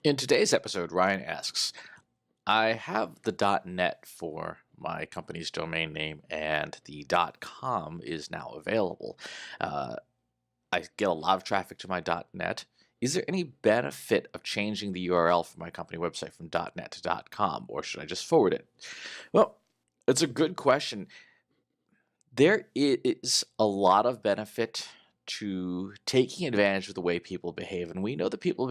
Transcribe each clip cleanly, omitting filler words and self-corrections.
In today's episode, Ryan asks, I have the .net for my company's domain name and the .com is now available. Uh, I get a lot of traffic to my .net. Is there any benefit of changing the URL for my company website from .net to .com, or should I just forward it? Well, it's a good question. There is a lot of benefit to taking advantage of the way people behave, and we know that people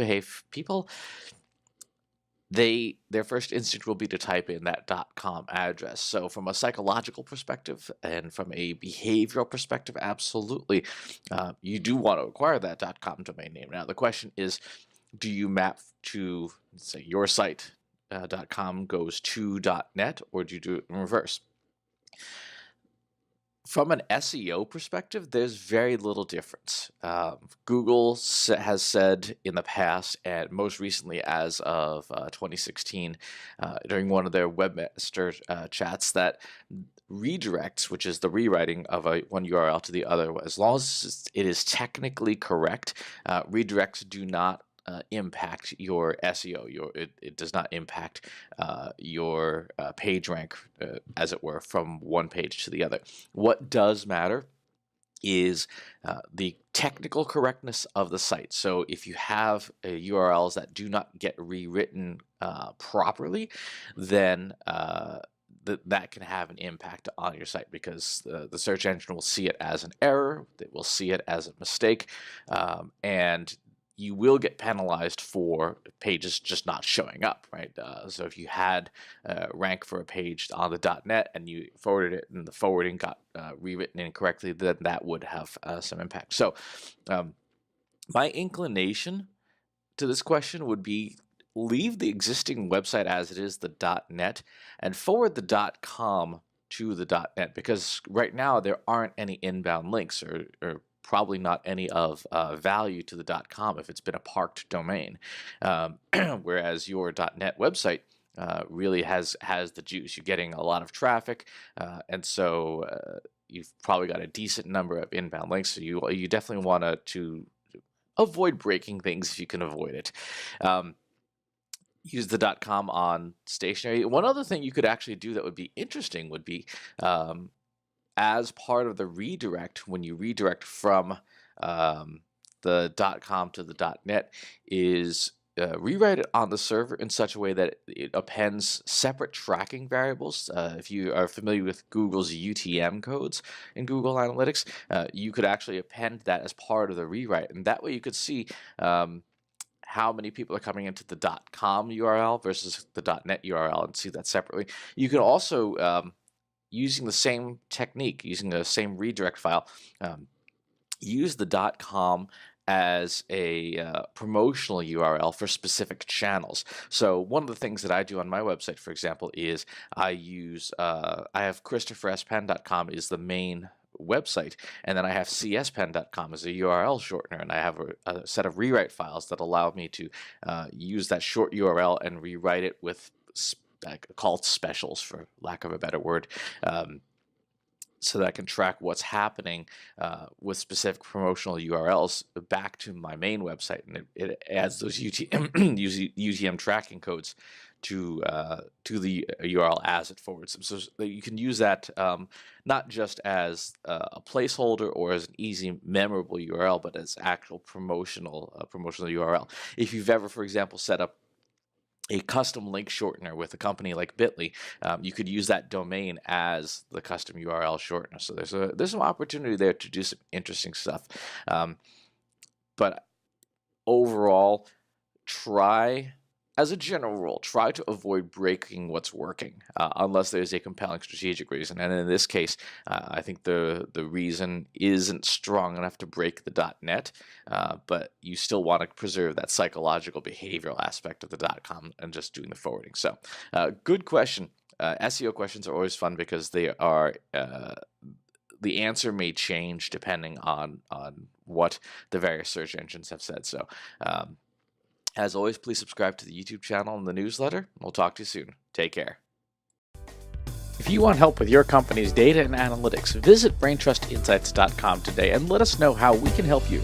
their first instinct will be to type in that .com address. So from a psychological perspective and from a behavioral perspective, absolutely, you do want to acquire that .com domain name. Now the question is, do you map to, say, your site .com goes to .net, or do you do it in reverse? From an SEO perspective, there's very little difference. Google has said in the past, and most recently as of 2016, during one of their webmaster chats, that redirects, which is the rewriting of one URL to the other, as long as it is technically correct, redirects do not impact your SEO. It does not impact your page rank, as it were, from one page to the other. What does matter is the technical correctness of the site. So if you have URLs that do not get rewritten properly, then that can have an impact on your site, because the search engine will see it as an error, it will see it as a mistake, and you will get penalized for pages just not showing up, right? So if you had rank for a page on the .net and you forwarded it and the forwarding got rewritten incorrectly, then that would have some impact. So my inclination to this question would be, leave the existing website as it is, the .net, and forward the .com to the .net, because right now there aren't any inbound links, or probably not any of value to the .com if it's been a parked domain, whereas your .net website really has the juice. You're getting a lot of traffic, and so you've probably got a decent number of inbound links. So you definitely want to avoid breaking things if you can avoid it. Use the .com on stationary. One other thing you could actually do that would be interesting would be, as part of the redirect, when you redirect from the .com to the .net, is rewrite it on the server in such a way that it appends separate tracking variables. If you are familiar with Google's UTM codes in Google Analytics, you could actually append that as part of the rewrite, and that way you could see how many people are coming into the .com URL versus the .net URL, and see that separately. You can also, using the same technique, using the same redirect file, use the .com as a promotional URL for specific channels. So one of the things that I do on my website, for example, is I have ChristopherSpenn.com is the main website, and then I have cspen.com as a URL shortener, and I have a set of rewrite files that allow me to use that short URL and rewrite it with called specials, for lack of a better word, so that I can track what's happening with specific promotional URLs back to my main website, and it adds those UTM tracking codes to the URL as it forwards them. So you can use that not just as a placeholder or as an easy memorable URL, but as actual promotional URL. If you've ever, for example, set up a custom link shortener with a company like Bitly, you could use that domain as the custom URL shortener. So there's some opportunity there to do some interesting stuff. But overall, as a general rule, try to avoid breaking what's working unless there's a compelling strategic reason. And in this case, I think the reason isn't strong enough to break the .net, but you still want to preserve that psychological behavioral aspect of the .com and just doing the forwarding. So good question. SEO questions are always fun because they are the answer may change depending on what the various search engines have said. So as always, please subscribe to the YouTube channel and the newsletter. We'll talk to you soon. Take care. If you want help with your company's data and analytics, visit braintrustinsights.com today and let us know how we can help you.